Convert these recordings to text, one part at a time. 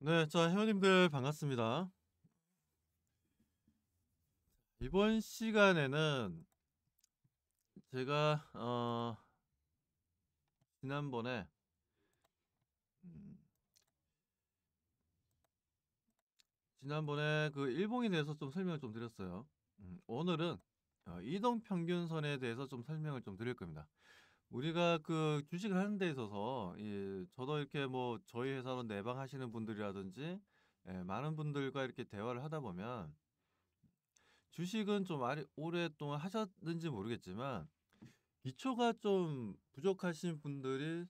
네, 자, 회원님들 반갑습니다. 이번 시간에는 제가 지난번에 음, 지난번에 그 일봉에 대해서 좀 설명을 좀 드렸어요. 오늘은 이동 평균선에 대해서 좀 설명을 좀 드릴 겁니다. 우리가 그 주식을 하는 데 있어서 저도 이렇게 뭐 저희 회사로 내방하시는 분들이라든지 많은 분들과 이렇게 대화를 하다 보면 주식은 좀 오랫동안 하셨는지 모르겠지만 기초가 좀 부족하신 분들이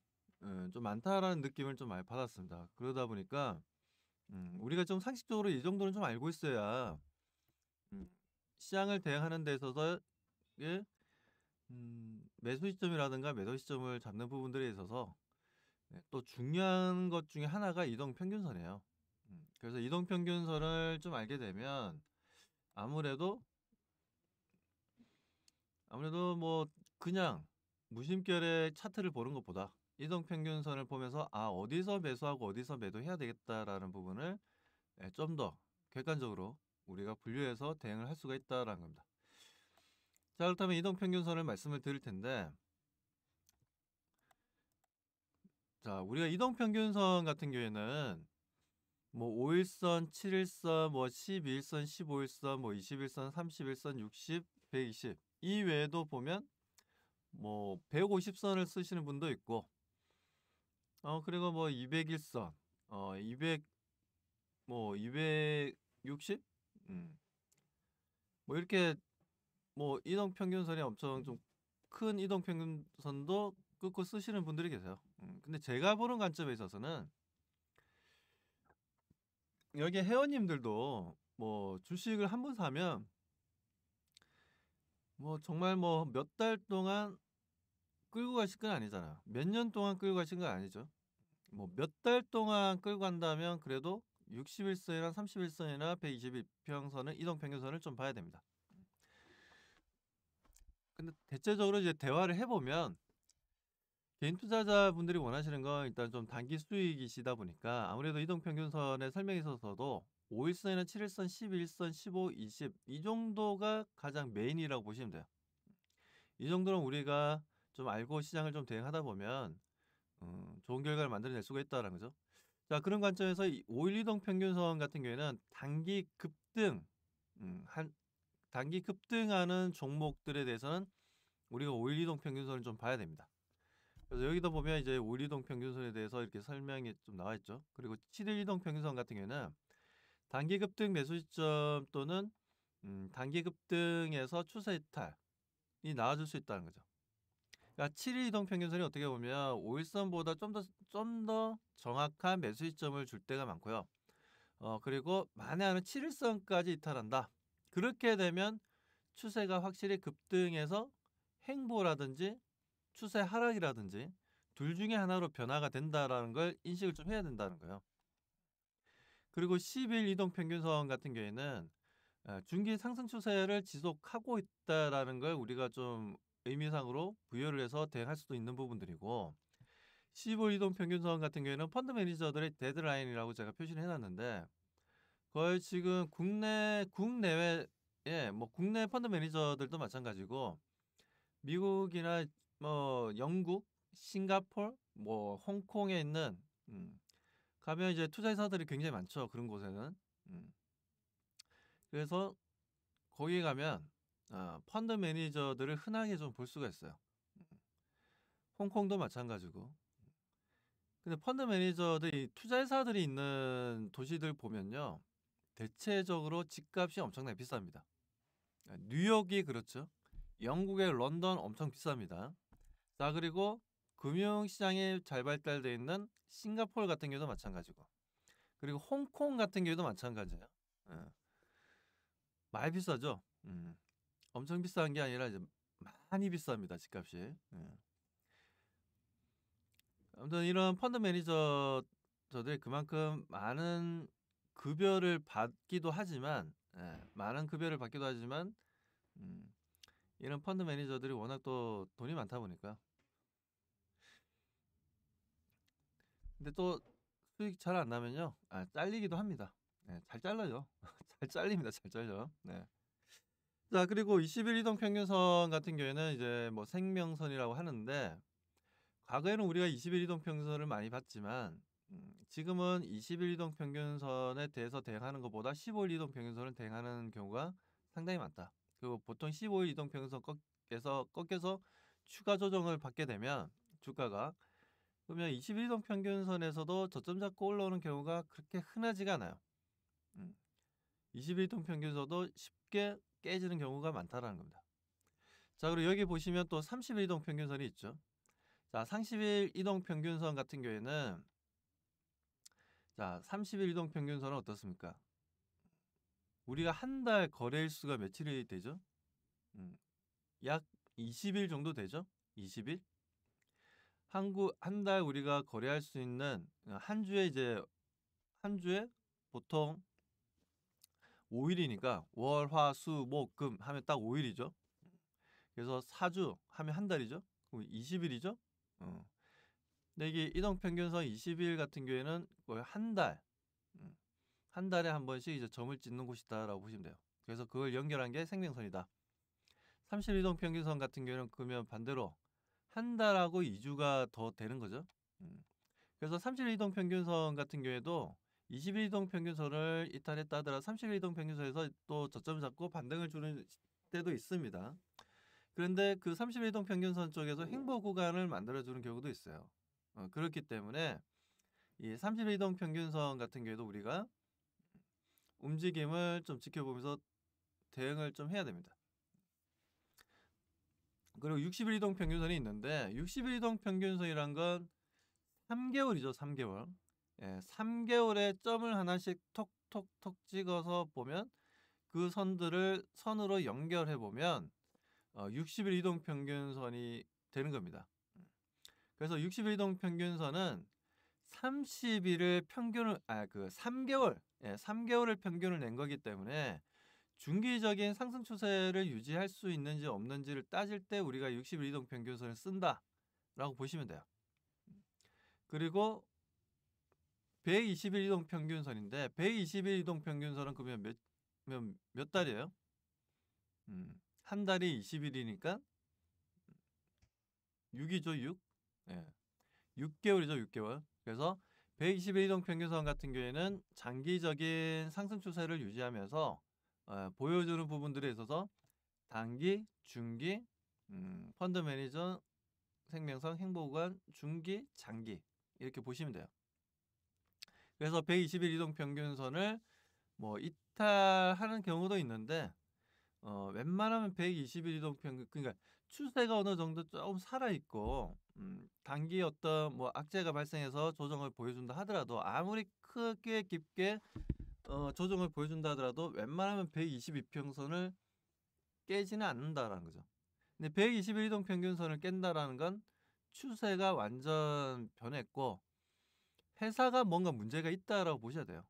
좀 많다라는 느낌을 좀 많이 받았습니다. 그러다 보니까 우리가 좀 상식적으로 이 정도는 좀 알고 있어야 음 시장을 대응하는 데 있어서 예 매수 시점이라든가 매도 시점을 잡는 부분들에 있어서 또 중요한 것 중에 하나가 이동 평균선이에요. 그래서 이동 평균선을 좀 알게 되면 아무래도 뭐 그냥 무심결에 차트를 보는 것보다 이동평균선을 보면서 '아 어디서 매수하고 어디서 매도해야 되겠다.'라는 부분을 좀 더 객관적으로 우리가 분류해서 대응을 할 수가 있다라는 겁니다. 자, 그렇다면 이동평균선을 말씀을 드릴 텐데, 자, 우리가 이동평균선 같은 경우에는 뭐 5 일선, 7 일선, 뭐 12 일선, 15 일선, 뭐 20 일선, 30 일선, 60, 120 이외에도 보면 뭐 150 선을 쓰시는 분도 있고, 그리고 뭐 201선, 200, 뭐 260, 뭐 이렇게 뭐 이동 평균선이 엄청 좀 큰 이동 평균선도 끊고 쓰시는 분들이 계세요. 근데 제가 보는 관점에 있어서는 여기 회원님들도 뭐 주식을 한 번 사면 뭐 정말 뭐 몇 달 동안 끌고 가실 건 아니잖아요. 몇 년 동안 끌고 가신 건 아니죠. 뭐 몇 달 동안 끌고 간다면 그래도 61선이나 31선이나 121평선을 이동 평균선을 좀 봐야 됩니다. 근데 대체적으로 이제 대화를 해 보면 개인 투자자분들이 원하시는 건 일단 좀 단기 수익이시다 보니까 아무래도 이동 평균선의 설명에 있어서도 5 일선이나 7 일선, 12 일선, 15, 20 이 정도가 가장 메인이라고 보시면 돼요. 이 정도는 우리가 좀 알고 시장을 좀 대응하다 보면 좋은 결과를 만들어낼 수가 있다라는 거죠. 자, 그런 관점에서 이 5일 이동 평균선 같은 경우에는 단기 급등하는 종목들에 대해서는 우리가 5일 이동 평균선을 좀 봐야 됩니다. 그래서 여기도 보면 이제 5일 이동 평균선에 대해서 이렇게 설명이 좀 나와 있죠. 그리고 7일 이동 평균선 같은 경우에는 단기 급등 매수 시점 또는 단기 급등에서 추세 이탈이 나와줄 수 있다는 거죠. 그러니까 7일 이동 평균선이 어떻게 보면 5일선보다 좀 더 정확한 매수 시점을 줄 때가 많고요. 그리고 만에 하나 7 일선까지 이탈한다. 그렇게 되면 추세가 확실히 급등해서 횡보라든지 추세 하락이라든지 둘 중에 하나로 변화가 된다라는 걸 인식을 좀 해야 된다는 거예요. 그리고 10일 이동 평균선 같은 경우에는 중기 상승 추세를 지속하고 있다라는 걸 우리가 좀 의미상으로 부여를 해서 대응할 수도 있는 부분들이고, 15일 이동 평균선 같은 경우에는 펀드 매니저들의 데드라인이라고 제가 표시를 해놨는데, 거의 지금 국내외 뭐 국내 펀드 매니저들도 마찬가지고 미국이나 뭐 영국, 싱가폴, 뭐 홍콩에 있는 가면 이제 투자회사들이 굉장히 많죠. 그런 곳에는. 음. 그래서 거기 가면 펀드 매니저들을 흔하게 좀 볼 수가 있어요. 음. 홍콩도 마찬가지고. 근데 펀드 매니저들이 투자회사들이 있는 도시들 보면요. 대체적으로 집값이 엄청나게 비쌉니다. 뉴욕이 그렇죠. 영국의 런던 엄청 비쌉니다. 자, 그리고 금융시장이 잘 발달되어 있는 싱가포르 같은 경우도 마찬가지고, 그리고 홍콩 같은 경우도 마찬가지예요. 예. 많이 비싸죠. 엄청 비싼 게 아니라 이제 많이 비쌉니다. 집값이. 예. 아무튼 이런 펀드 매니저들이 그만큼 많은 급여를 받기도 하지만, 많은 급여를 받기도 하지만 음, 이런 펀드 매니저들이 워낙 또 돈이 많다 보니까, 근데 또 수익 잘 안 나면요. 잘리기도 합니다. 네, 잘 잘라요. 잘 잘립니다. 잘 잘려. 네. 자, 그리고 21 이동 평균선 같은 경우에는 이제 뭐 생명선이라고 하는데 과거에는 우리가 21 이동 평균선을 많이 봤지만 지금은 21 이동 평균선에 대해서 대응하는 것보다 15일 이동 평균선을 대응하는 경우가 상당히 많다. 그리고 보통 15일 이동 평균선 꺾여서 추가 조정을 받게 되면 주가가 그러면 21 이동 평균선에서도 저점 잡고 올라오는 경우가 그렇게 흔하지가 않아요. 21 이동 평균선도 쉽게 깨지는 경우가 많다라는 겁니다. 자, 그리고 여기 보시면 또 30일 이동 평균선이 있죠. 자, 30일 이동 평균선 같은 경우에는 자, 30일 이동 평균선은 어떻습니까? 우리가 한 달 거래일수가 며칠이 되죠? 약 20일 정도 되죠? 20일? 한 달 우리가 거래할 수 있는 한 주에 보통 5일이니까 월, 화, 수, 목, 금 하면 딱 5일이죠. 그래서 4주 하면 한 달이죠. 그럼 20일이죠. 근데 이게 이동평균선 20일 같은 경우에는 거의 한 달에 한 번씩 이제 점을 찍는 곳이다라고 보시면 돼요. 그래서 그걸 연결한 게 생명선이다. 30일 이동평균선 같은 경우에는 그러면 반대로 한 달하고 2주가 더 되는 거죠. 그래서 30일 이동평균선 같은 경우에도 20일 이동평균선을 이탈했다 하더라도 30일 이동평균선에서 또 저점 잡고 반등을 주는 때도 있습니다. 그런데 그 30일 이동평균선 쪽에서 횡보 구간을 만들어주는 경우도 있어요. 그렇기 때문에 이 30일 이동평균선 같은 경우에도 우리가 움직임을 좀 지켜보면서 대응을 좀 해야 됩니다. 그리고 60일 이동평균선이 있는데 60일 이동평균선이란 건 3개월이죠. 3개월. 3개월에 점을 하나씩 톡톡톡 찍어서 보면 그 선들을 선으로 연결해 보면 60일 이동평균선이 되는 겁니다. 그래서 60일 이동평균선은 30일을 평균을 3개월을 평균을 낸 거기 때문에 중기적인 상승 추세를 유지할 수 있는지 없는지를 따질 때 우리가 60일 이동평균선을 쓴다라고 보시면 돼요. 그리고 120일 이동평균선인데 120일 이동평균선은 그러면 몇 달이에요? 한 달이 20일이니까 6이죠, 6. 6개월이죠, 6개월. 그래서 120일 이동평균선 같은 경우에는 장기적인 상승 추세를 유지하면서 보여주는 부분들에 있어서 단기, 중기, 펀드 매니저, 생명선, 행보구간, 중기, 장기 이렇게 보시면 돼요. 그래서 120일 이동평균선을 뭐 이탈하는 경우도 있는데 웬만하면 120일 이동평균 그러니까 추세가 어느 정도 조금 살아있고 단기 어떤 뭐 악재가 발생해서 조정을 보여준다 하더라도 아무리 크게 깊게 조정을 보여준다 하더라도 웬만하면 122평선을 깨지는 않는다라는 거죠. 근데 121 이동평균선을 깬다라는 건 추세가 완전 변했고 회사가 뭔가 문제가 있다라고 보셔야 돼요.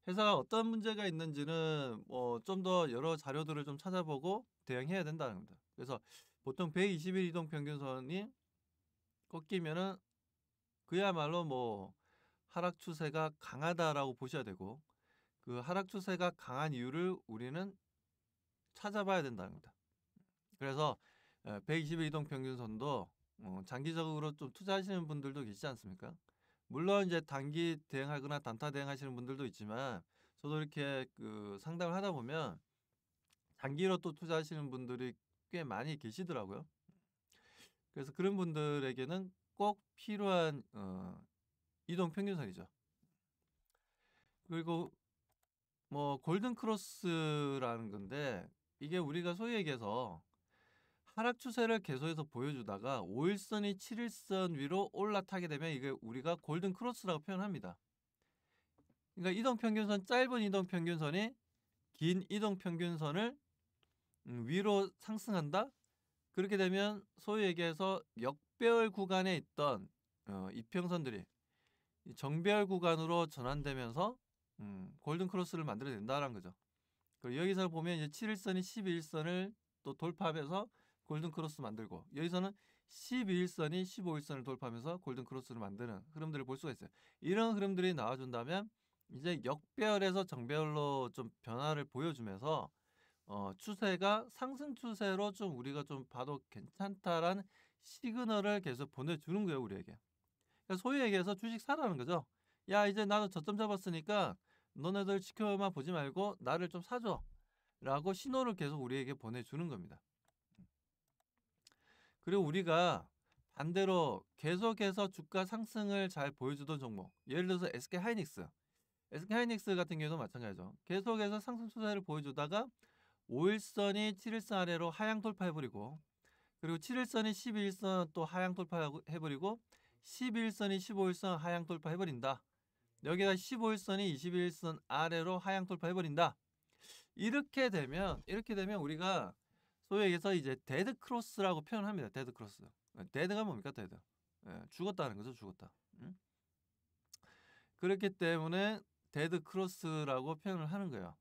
회사가 어떤 문제가 있는지는 뭐 좀 더 여러 자료들을 좀 찾아보고 대응해야 된다는 겁니다. 그래서 보통 120일 이동평균선이 꺾이면은 그야말로 뭐 하락 추세가 강하다라고 보셔야 되고 그 하락 추세가 강한 이유를 우리는 찾아봐야 된다는 겁니다. 그래서 120일 이동평균선도 장기적으로 좀 투자하시는 분들도 계시지 않습니까? 물론 이제 단기 대응하거나 단타 대응하시는 분들도 있지만 저도 이렇게 그 상담을 하다 보면 장기로 또 투자하시는 분들이 꽤 많이 계시더라고요. 그래서 그런 분들에게는 꼭 필요한 이동 평균선이죠. 그리고 뭐 골든 크로스라는 건데 이게 우리가 소위 얘기해서 하락 추세를 계속해서 보여주다가 5일선이 7일선 위로 올라타게 되면 이게 우리가 골든 크로스라고 표현합니다. 그러니까 이동평균선 짧은 이동평균선이 긴 이동평균선을 위로 상승한다. 그렇게 되면 소위 얘기해서 역배열 구간에 있던 이평선들이 정배열 구간으로 전환되면서 골든 크로스를 만들어낸다는 거죠. 그리고 여기서 보면 이제 7일선이 11일선을 또 돌파하면서 골든 크로스 만들고, 여기서는 12일선이 15일선을 돌파하면서 골든 크로스를 만드는 흐름들을 볼 수가 있어요. 이런 흐름들이 나와준다면 이제 역배열에서 정배열로 좀 변화를 보여주면서 추세가 상승 추세로 좀 우리가 좀 봐도 괜찮다라는 시그널을 계속 보내주는 거예요, 우리에게. 그러니까 소위 얘기해서 주식 사라는 거죠. 야, 이제 나도 저점 잡았으니까 너네들 지켜만 보지 말고 나를 좀 사줘 라고 신호를 계속 우리에게 보내주는 겁니다. 그리고 우리가 반대로 계속해서 주가 상승을 잘 보여주던 종목, 예를 들어서 SK하이닉스 같은 경우도 마찬가지죠. 계속해서 상승 추세를 보여주다가 5일선이 7일선 아래로 하향 돌파해버리고, 그리고 7일선이 12일선 또 하향 돌파해버리고, 12일선이 15일선 하향 돌파해버린다. 여기가 15일선이 21일선 아래로 하향 돌파해버린다. 이렇게 되면 우리가 소위 얘기해서 이제 데드 크로스라고 표현합니다. 데드 크로스. 데드가 뭡니까? 데드. 죽었다는 거죠. 죽었다. 그렇기 때문에 데드 크로스라고 표현을 하는 거예요.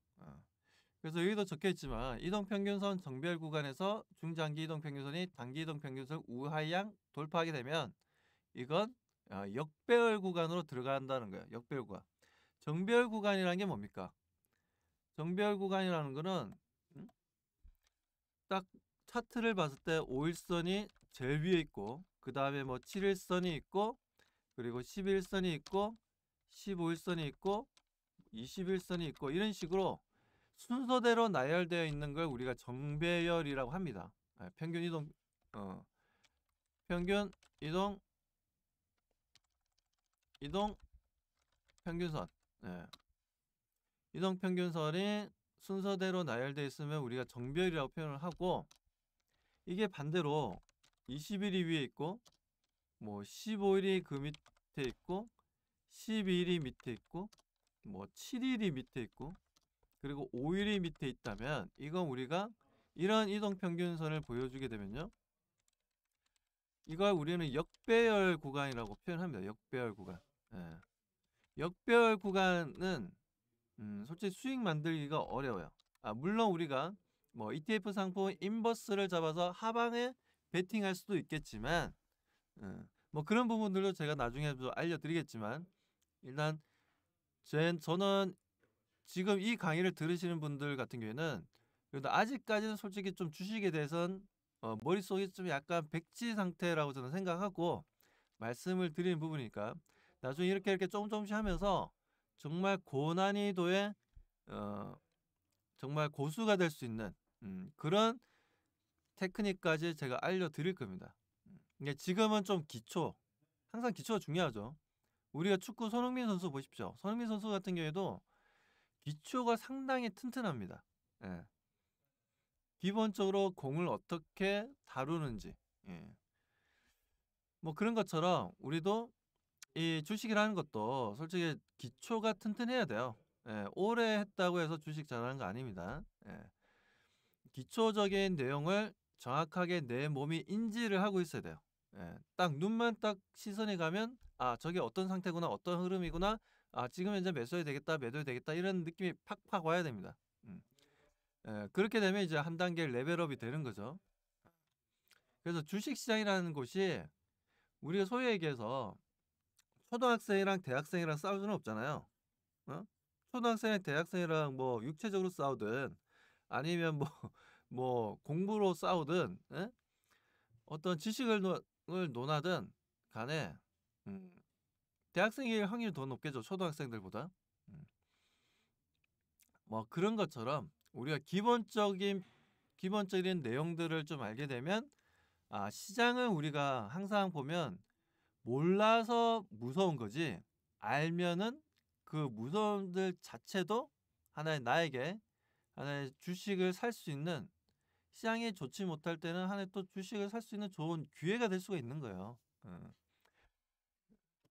그래서 여기도 적혀있지만 이동평균선 정배열 구간에서 중장기 이동평균선이 단기 이동평균선 우하향 돌파하게 되면 이건 역배열 구간으로 들어간다는 거예요. 역배열 구간. 정배열 구간이라는 게 뭡니까? 정배열 구간이라는 거는 딱 차트를 봤을 때 5일선이 제일 위에 있고, 그 다음에 뭐 7일선이 있고, 그리고 11일선이 있고, 15일선이 있고, 21일선이 있고, 이런 식으로 순서대로 나열되어 있는 걸 우리가 정배열이라고 합니다. 평균 이동 평균선. 이동 평균선이 순서대로 나열되어 있으면 우리가 정배열이라고 표현을 하고, 이게 반대로 20일이 위에 있고, 뭐 15일이 그 밑에 있고, 12일이 밑에 있고, 뭐 7일이 밑에 있고, 그리고 5일이 밑에 있다면 이건 우리가 이런 이동평균선을 보여주게 되면요, 이걸 우리는 역배열 구간이라고 표현합니다. 역배열 구간. 역배열 구간은 솔직히 수익 만들기가 어려워요. 물론 우리가 뭐 ETF 상품 인버스를 잡아서 하방에 베팅할 수도 있겠지만, 뭐 그런 부분들도 제가 나중에 좀 알려드리겠지만, 일단 저는 지금 이 강의를 들으시는 분들 같은 경우에는 그래도 아직까지는 솔직히 좀 주식에 대해서는 머릿속이 좀 약간 백지 상태라고 저는 생각하고 말씀을 드리는 부분이니까, 나중에 이렇게 조금씩 하면서 정말 고난이도의 정말 고수가 될 수 있는 그런 테크닉까지 제가 알려드릴 겁니다. 지금은 좀 기초, 항상 기초가 중요하죠. 우리가 축구 손흥민 선수 보십시오. 손흥민 선수 같은 경우에도 기초가 상당히 튼튼합니다. 기본적으로 공을 어떻게 다루는지, 뭐 그런 것처럼 우리도 이 주식이라는 것도 솔직히 기초가 튼튼해야 돼요. 오래 했다고 해서 주식 잘하는 거 아닙니다. 기초적인 내용을 정확하게 내 몸이 인지를 하고 있어야 돼요. 딱 눈만 딱 시선이 가면 저게 어떤 상태구나, 어떤 흐름이구나, 지금 현재 매수해야 되겠다, 매도해야 되겠다, 이런 느낌이 팍팍 와야 됩니다. 그렇게 되면 이제 한 단계 레벨업이 되는 거죠. 그래서 주식시장이라는 곳이 우리가 소위 얘기해서 초등학생이랑 대학생이랑 싸울 수는 없잖아요. 초등학생이랑 대학생이랑 뭐 육체적으로 싸우든 아니면 뭐 공부로 싸우든, 어떤 지식을 논하든 간에 대학생일 확률이 더 높겠죠, 초등학생들보다. 뭐 그런 것처럼 우리가 기본적인 내용들을 좀 알게 되면, 시장은 우리가 항상 보면 몰라서 무서운 거지, 알면은 그 무서움들 자체도 나에게 하나의 주식을 살 수 있는, 시장이 좋지 못할 때는 하나의 또 주식을 살 수 있는 좋은 기회가 될 수가 있는 거예요.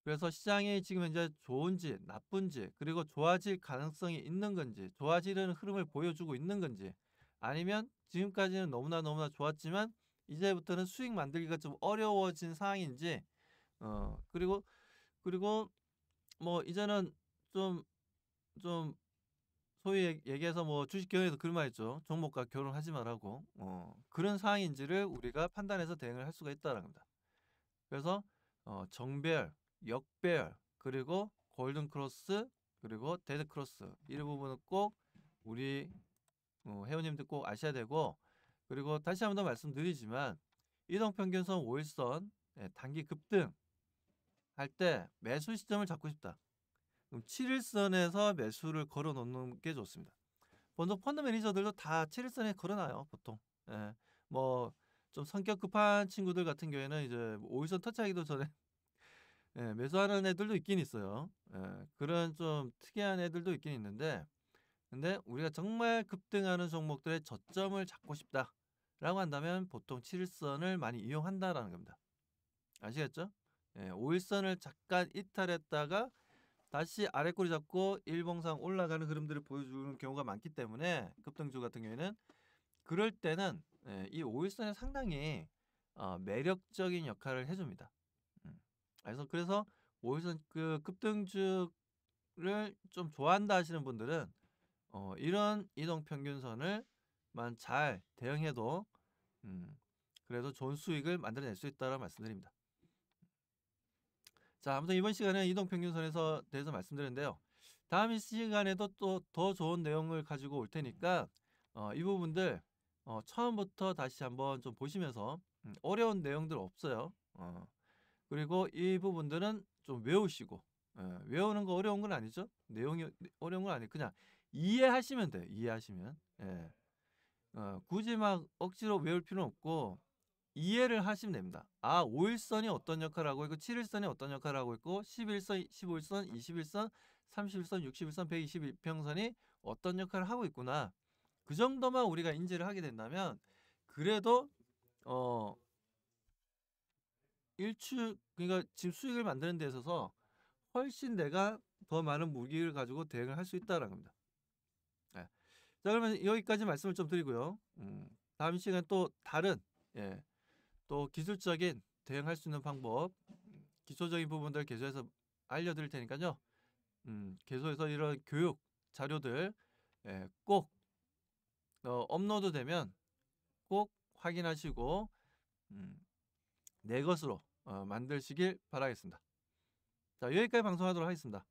그래서 시장이 지금 현재 좋은지 나쁜지, 그리고 좋아질 가능성이 있는 건지, 좋아지려는 흐름을 보여주고 있는 건지, 아니면 지금까지는 너무나 좋았지만 이제부터는 수익 만들기가 좀 어려워진 상황인지, 그리고 뭐 이제는 좀 소위 얘기해서 뭐 주식 경영에서 그런 말 있죠. 종목과 결혼하지 말라고. 그런 상황인지를 우리가 판단해서 대응을 할 수가 있다는 겁니다. 그래서 정배열, 역배열, 그리고 골든 크로스, 그리고 데드 크로스 이 부분은 꼭 우리 회원님들 꼭 아셔야 되고, 그리고 다시 한번 더 말씀드리지만 이동평균선 5일선 단기 급등 할 때 매수 시점을 잡고 싶다. 그럼 7일선에서 매수를 걸어 놓는 게 좋습니다. 보통 펀드 매니저들도 다 7일선에 걸어놔요, 보통. 예. 뭐 좀 성격 급한 친구들 같은 경우에는 이제 5일선 터치하기도 전에 예, 매수하는 애들도 있긴 있어요. 예, 그런 좀 특이한 애들도 있긴 있는데, 근데 우리가 정말 급등하는 종목들의 저점을 잡고 싶다라고 한다면 보통 7일선을 많이 이용한다라는 겁니다. 아시겠죠? 예, 5일선을 잠깐 이탈했다가 다시 아래 꼬리 잡고 일봉상 올라가는 흐름들을 보여주는 경우가 많기 때문에, 급등주 같은 경우에는 그럴 때는 이 5일선이 상당히 매력적인 역할을 해줍니다. 그래서 5일선 그 급등주를 좀 좋아한다 하시는 분들은 이런 이동평균선을만 잘 대응해도 그래도 좋은 수익을 만들어낼 수 있다고 말씀드립니다. 자, 아무튼 이번 시간에 이동평균선에서 대해서 말씀드렸는데요. 다음 시간에도 또 더 좋은 내용을 가지고 올 테니까 이 부분들 처음부터 다시 한번 좀 보시면서 어려운 내용들 없어요. 그리고 이 부분들은 좀 외우시고, 외우는 거 어려운 건 아니죠. 내용이 어려운 건 아니고 그냥 이해하시면 돼요. 이해하시면. 예. 굳이 막 억지로 외울 필요는 없고 이해를 하시면 됩니다. 5일선이 어떤 역할을 하고 있고 7일선이 어떤 역할을 하고 있고 11선, 15일선, 21선, 31선, 61선, 121평선이 어떤 역할을 하고 있구나. 그 정도만 우리가 인지를 하게 된다면 그래도 그러니까 지금 수익을 만드는 데 있어서 훨씬 내가 더 많은 무기를 가지고 대응을 할 수 있다는 겁니다. 네. 자, 그러면 여기까지 말씀을 좀 드리고요. 다음 시간에 또 다른 또 기술적인 대응할 수 있는 방법, 기초적인 부분들 계속해서 알려드릴 테니까요. 계속해서 이런 교육 자료들 꼭 업로드 되면 꼭 확인하시고 내 것으로 만드시길 바라겠습니다. 자, 여기까지 방송하도록 하겠습니다.